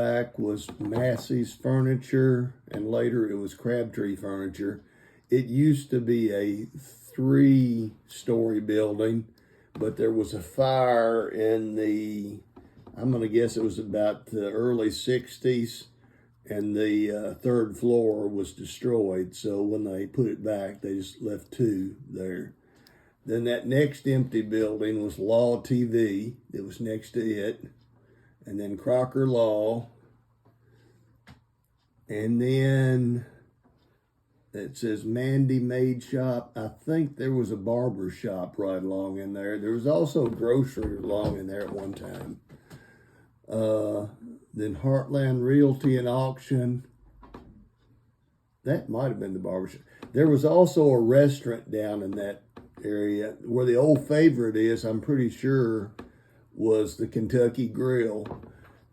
back was Massey's Furniture, and later it was Crabtree Furniture. It used to be a 3-story building, but there was a fire in I'm going to guess it was about the early 60s, and the third floor was destroyed. So when they put it back, they just left 2 there. Then that next empty building was Law TV. It was next to it. And then Crocker Law. And then it says Mandy Maid Shop. I think there was a barber shop right along in there. There was also a grocery along in there at one time. Then Heartland Realty and Auction. That might have been the barber shop. There was also a restaurant down in that area where the old favorite is, I'm pretty sure, was the Kentucky Grill.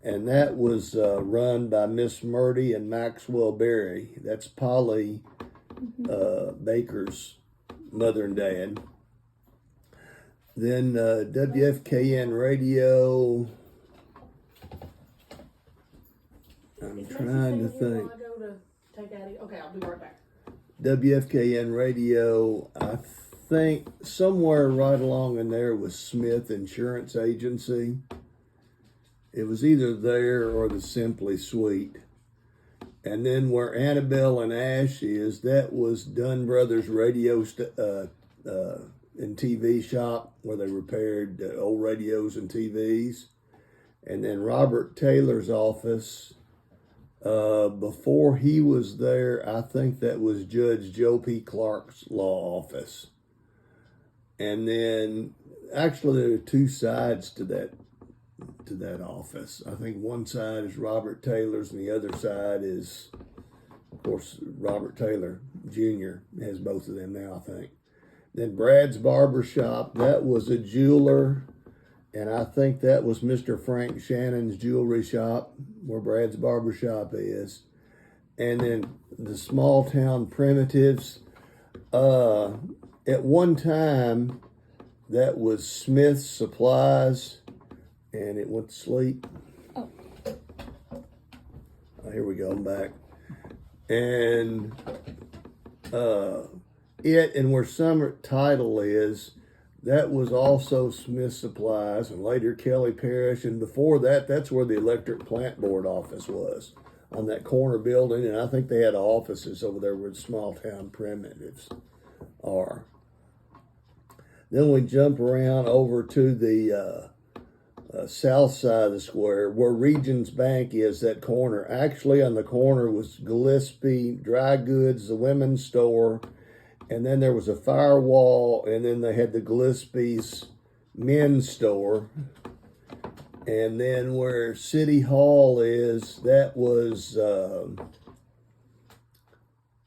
And that was run by Miss Murdy and Maxwell Berry. That's Polly Baker's mother and dad. Then WFKN Radio. I'm trying to think. Okay, I'll be right back. WFKN Radio, I think somewhere right along in there was Smith Insurance Agency. It was either there or the Simply Suite. And then where Annabelle and Ash is, that was Dunn Brothers Radio and TV shop where they repaired old radios and TVs. And then Robert Taylor's office, before he was there, I think that was Judge Joe P. Clark's law office. And then, actually, there are 2 sides to that office. I think one side is Robert Taylor's, and the other side is, of course, Robert Taylor Jr. has both of them now, I think. Then Brad's Barber Shop, that was a jeweler, and I think that was Mr. Frank Shannon's jewelry shop, where Brad's Barber Shop is. And then the Small Town Primitives. At one time, that was Smith's Supplies, and it went to sleep. Oh, here we go, I'm back. And and where Summit Title is, that was also Smith's Supplies, and later Kelly Parrish. And before that, that's where the Electric Plant Board office was, on that corner building. And I think they had offices over there where the Small Town Primitives are. Then we jump around over to the south side of the square where Regions Bank is, that corner. Actually, on the corner was Gillespie Dry Goods, the women's store, and then there was a firewall, and then they had the Gillespie's men's store. And then where City Hall is, that was,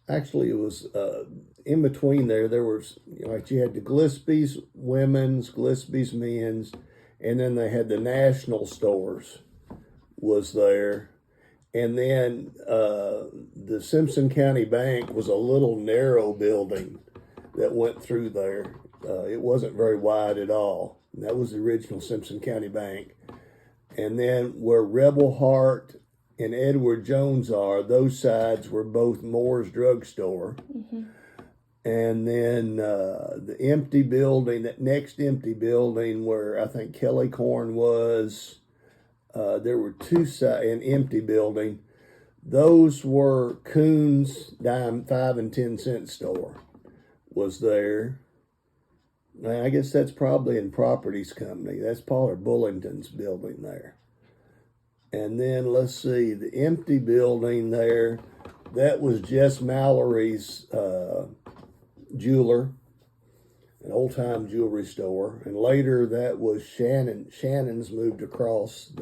actually it was in between there was, like, you had the Gillespie's women's, Gillespie's men's, and then they had the national stores was there. And then the Simpson County Bank was a little narrow building that went through there. It wasn't very wide at all. And that was the original Simpson County Bank. And then where Rebel Heart and Edward Jones are, those sides were both Moore's Drug Store. Mm-hmm. And then the empty building, that next empty building where I think Kelly Corn was, there were 2 sides, an empty building. Those were Coon's dime 5 and 10 cent store was there. Now, I guess that's probably in Properties Company. That's Pollard Bullington's building there. And then let's see, the empty building there, that was Jess Mallory's jeweler, an old-time jewelry store. And later that was Shannon's moved across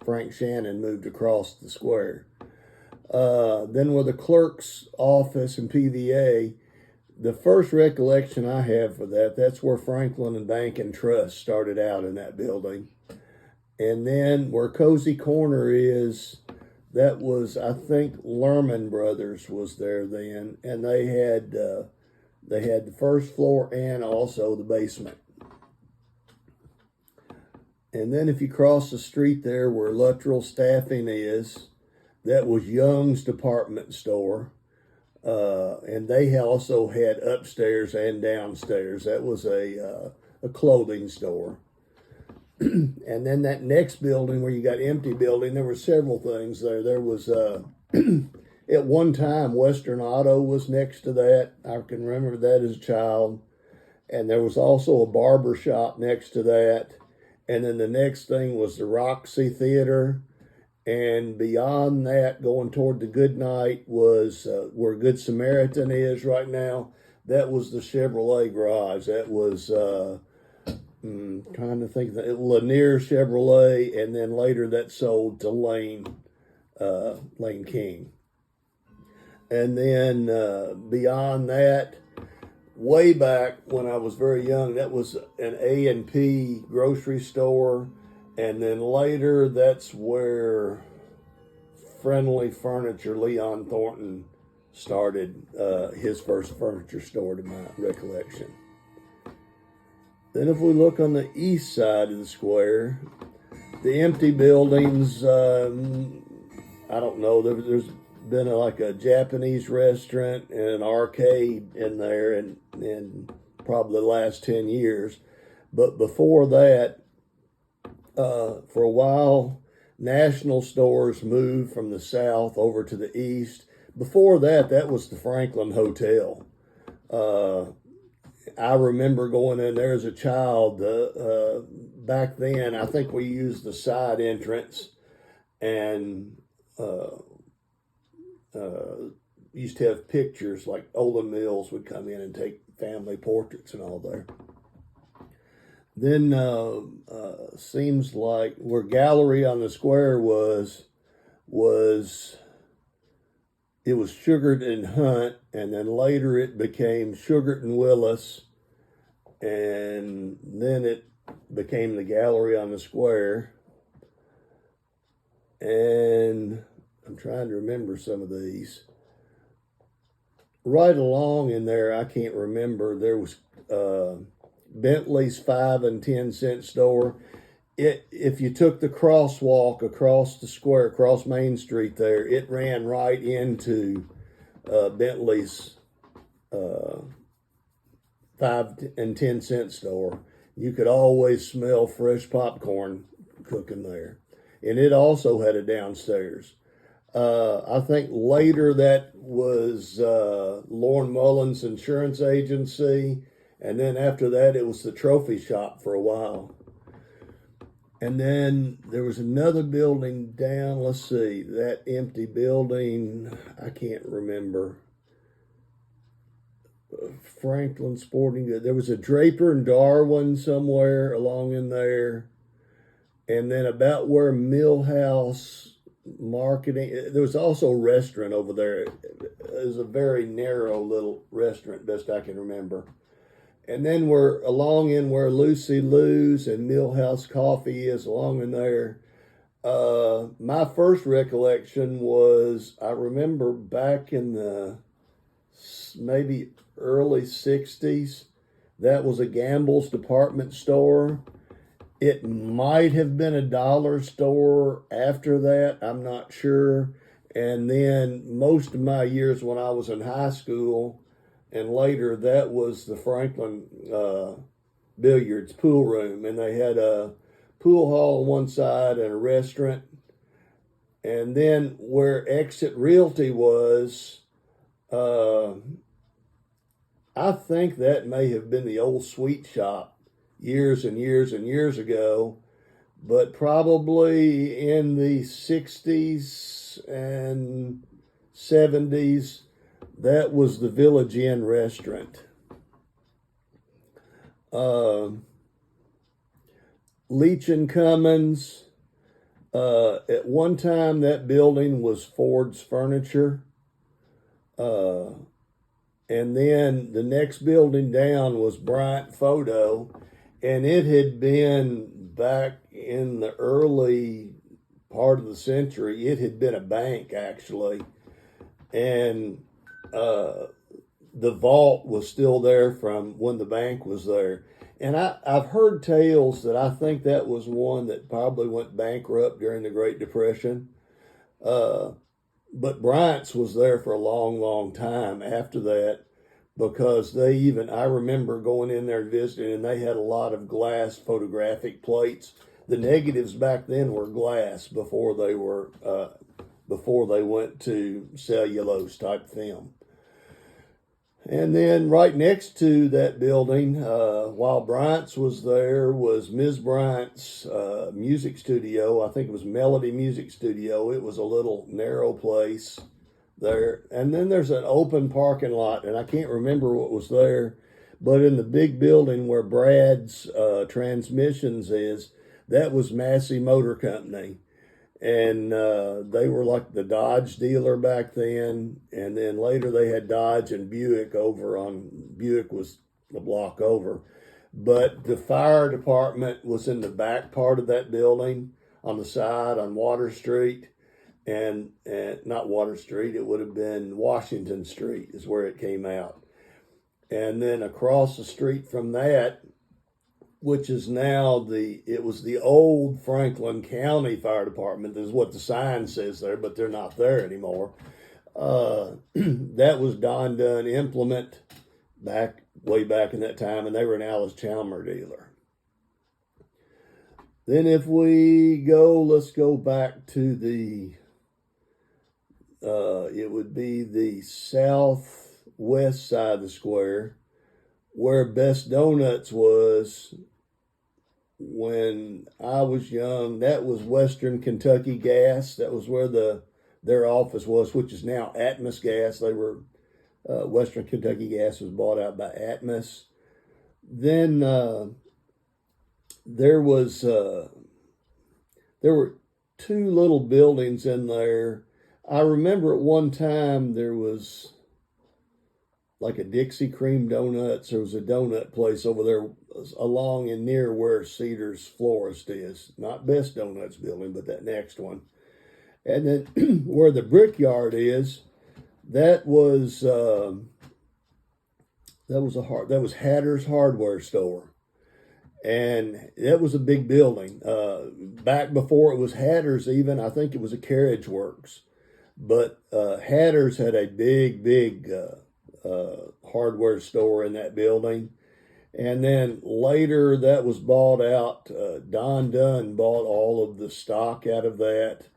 Frank Shannon moved across the square. Then with the clerk's office and PVA, the first recollection I have for that's where Franklin and Bank and Trust started out in that building. And then where Cozy Corner is, that was, I think, Lerman Brothers was there then, and they had the first floor and also the basement. And then if you cross the street there where Luttrell Staffing is, that was Young's department store. And they also had upstairs and downstairs. That was a clothing store. And then that next building where you got empty building, there were several things there. There was, at one time, Western Auto was next to that. I can remember that as a child. And there was also a barber shop next to that. And then the next thing was the Roxy Theater. And beyond that, going toward the Goodnight was where Good Samaritan is right now. That was the Chevrolet garage. That was, trying to think, Lanier Chevrolet. And then later that sold to Lane King. And then beyond that, way back when I was very young, that was an A&P grocery store. And then later, that's where Friendly Furniture, Leon Thornton, started his first furniture store, to my recollection. Then if we look on the east side of the square, the empty buildings, I don't know, there's been like a Japanese restaurant and an arcade in there in probably the last 10 years. But before that, for a while, National Stores moved from the south over to the east. Before that, that was the Franklin Hotel. I remember going in there as a child. Back then, I think we used the side entrance, and used to have pictures, like Olin Mills would come in and take family portraits and all there. Then seems like where Gallery on the Square was it was Sugared and Hunt, and then later it became Sugared and Willis, and then it became the Gallery on the Square. And I'm trying to remember some of these. Right along in there, I can't remember, there was Bentley's 5 and 10 cent store. If you took the crosswalk across the square, across Main Street there, it ran right into Bentley's 5 and 10 cent store. You could always smell fresh popcorn cooking there. And it also had a downstairs. I think later that was Lorne Mullins Insurance Agency. And then after that, it was the Trophy Shop for a while. And then there was another building down, let's see, that empty building, I can't remember. Franklin Sporting Goods. There was a Draper and Darwin somewhere along in there. And then about where Millhouse Marketing, there was also a restaurant over there. It was a very narrow little restaurant, best I can remember. And then we're along in where Lucy Lou's and Millhouse Coffee is, along in there. My first recollection was, I remember back in the maybe early 60s, that was a Gamble's department store. It might have been a dollar store after that, I'm not sure. And then most of my years when I was in high school and later, that was the Franklin Billiards pool room. And they had a pool hall on one side and a restaurant. And then where Exit Realty was, I think that may have been the old sweet shop years and years and years ago, but probably in the 60s and 70s, that was the Village Inn restaurant. Leach and Cummins, at one time that building was Ford's Furniture. And then the next building down was Bryant Photo, and it had been back in the early part of the century, it had been a bank actually. And the vault was still there from when the bank was there. And I've heard tales that I think that was one that probably went bankrupt during the Great Depression. Uh, but Bryant's was there for a long, long time after that because I remember going in there and visiting, and they had a lot of glass photographic plates. The negatives back then were glass before they went to cellulose type film. And then right next to that building, while Bryant's was there, was Ms. Bryant's music studio. I think it was Melody Music Studio. It was a little narrow place there. And then there's an open parking lot, and I can't remember what was there. But in the big building where Brad's Transmissions is, that was Massey Motor Company. And they were like the Dodge dealer back then, and then later they had Dodge and Buick Buick was the block over. But the fire department was in the back part of that building on the side on Water Street, and not Water Street, it would have been Washington Street is where it came out. And then across the street from that, which is now it was the old Franklin County Fire Department, is what the sign says there, but they're not there anymore. That was Don Dunn Implement way back in that time, and they were an Alice Chalmer dealer. Then if let's go back to it would be the southwest side of the square, where Best Donuts was when I was young. That was Western Kentucky Gas. That was where their office was, which is now Atmos Gas. They were Western Kentucky Gas was bought out by Atmos. Then there were two little buildings in there. I remember at one time there was like a Dixie Cream Donuts. There was a donut place over there along and near where Cedars Florist is. Not Best Donuts building, but that next one. And then where the Brickyard is, that was Hatter's Hardware Store. And that was a big building. Back before it was Hatter's even, I think it was a Carriage Works. But Hatter's had a big hardware store in that building. And then later that was bought out. Don Dunn bought all of the stock out of that.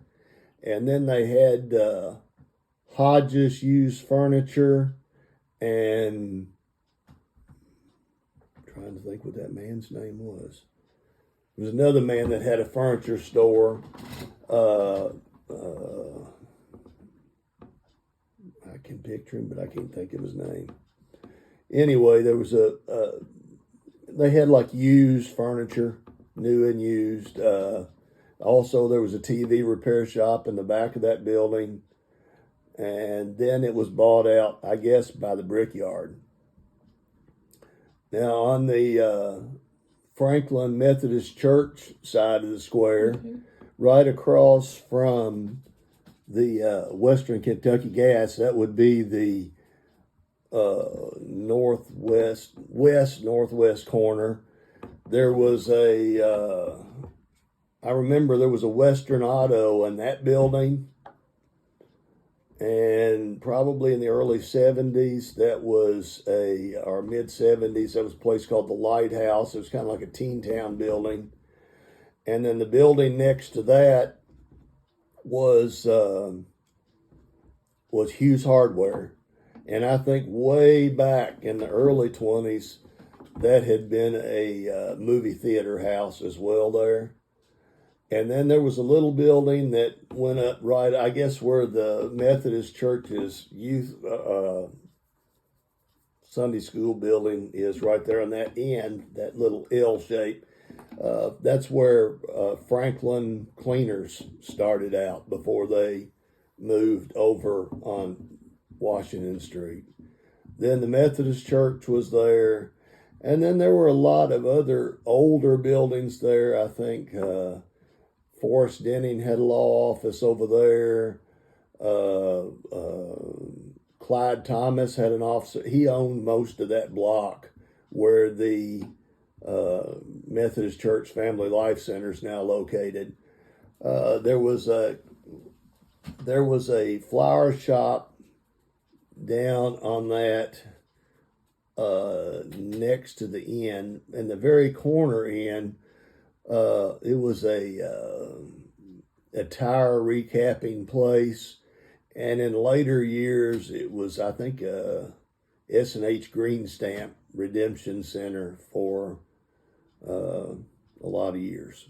And then they had Hodges Used Furniture, and I'm trying to think what that man's name was. There was another man that had a furniture store. I can picture him, but I can't think of his name. Anyway, there was they had like used furniture, new and used. Also, there was a TV repair shop in the back of that building. And then it was bought out, I guess, by the Brickyard. Now, on the Franklin Methodist Church side of the square, right across from the Western Kentucky Gas, that would be the northwest corner. There was I remember there was a Western Auto in that building, and probably in the early 70s, or mid 70s, that was a place called the Lighthouse. It was kind of like a teen town building. And then the building next to that was Hughes Hardware. And I think way back in the early 20s, that had been a movie theater house as well there. And then there was a little building that went up right, I guess, where the Methodist Church's youth Sunday school building is, right there on that end, that little L shape. That's where Franklin Cleaners started out before they moved over on Washington Street. Then the Methodist Church was there. And then there were a lot of other older buildings there. I think Forrest Denning had a law office over there. Clyde Thomas had an office. He owned most of that block where the Methodist Church Family Life Center is now located. There was a flower shop down on that next to the inn, in the very corner inn. It was a tire recapping place, and in later years it was, I think, S&H Green Stamp Redemption Center for a lot of years.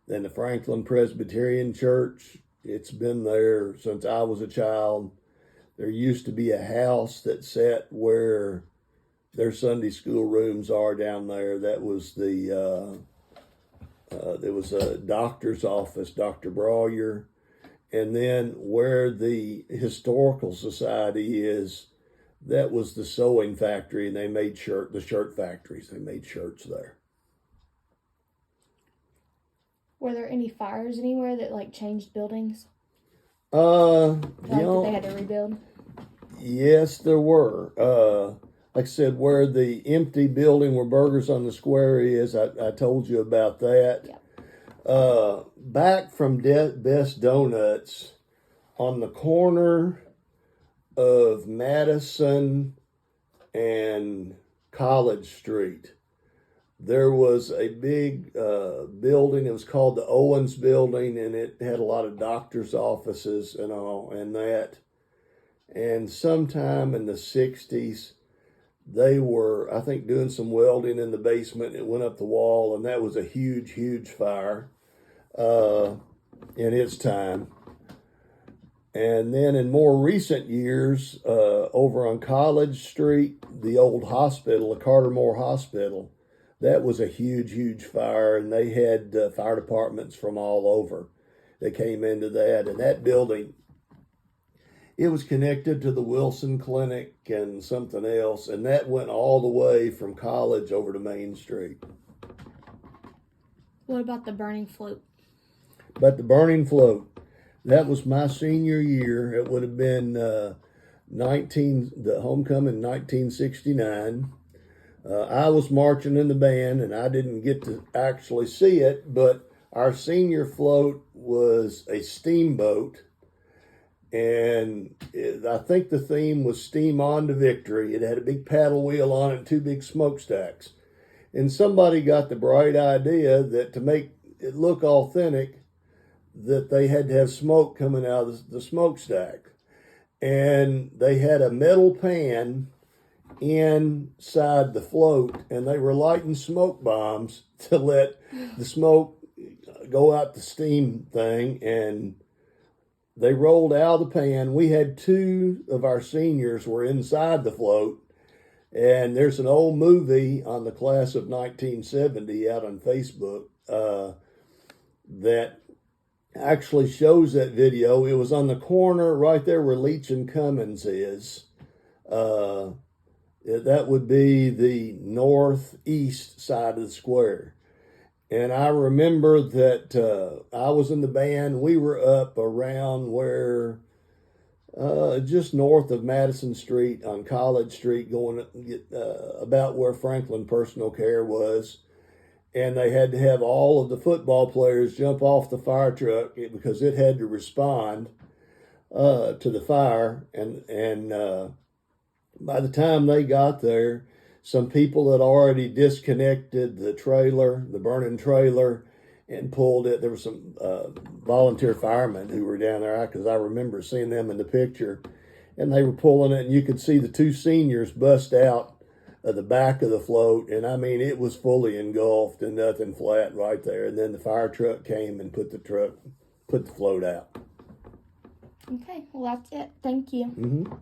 Then the Franklin Presbyterian Church, it's been there since I was a child. There used to be a house that sat where their Sunday school rooms are down there. That was there was a doctor's office, Dr. Breuer. And then where the Historical Society is, that was the sewing factory, and they made the shirt factories. They made shirts there. Were there any fires anywhere that like changed buildings? That they had to rebuild? Yes, there were. Like I said, where the empty building where Burgers on the Square is, I told you about that. Yep. Back from Best Donuts on the corner of Madison and College Street, there was a big building. It was called the Owens Building, and it had a lot of doctors' offices and all, and that. And sometime in the 60s, they were, I think, doing some welding in the basement. It went up the wall, and that was a huge, huge fire in its time. And then in more recent years, over on College Street, the old hospital, the Carter Moore Hospital, that was a huge, huge fire, and they had fire departments from all over that came into that. And that building, it was connected to the Wilson Clinic and something else, and that went all the way from College over to Main Street. What about the burning float? But the burning float, that was my senior year. It would have been the homecoming 1969. I was marching in the band, and I didn't get to actually see it, but our senior float was a steamboat, and I think the theme was Steam On to Victory. It had a big paddle wheel on it and two big smokestacks. And somebody got the bright idea that to make it look authentic, that they had to have smoke coming out of the smokestack. And they had a metal pan inside the float, and they were lighting smoke bombs to let the smoke go out the steam thing, and they rolled out of the pan. We had two of our seniors were inside the float, and there's an old movie on the class of 1970 out on Facebook that actually shows that video. It was on the corner right there where Leach and Cummins is. That would be the northeast side of the square. And I remember that I was in the band. We were up around where, just north of Madison Street on College Street, going about where Franklin Personal Care was. And they had to have all of the football players jump off the fire truck because it had to respond to the fire. And by the time they got there, some people had already disconnected the trailer, the burning trailer, and pulled it. There were some volunteer firemen who were down there, because I remember seeing them in the picture, and they were pulling it, and you could see the two seniors bust out of the back of the float, and I mean, it was fully engulfed and nothing flat right there. And then the fire truck came and put the float out. Okay, well, that's it. Thank you. Mm-hmm.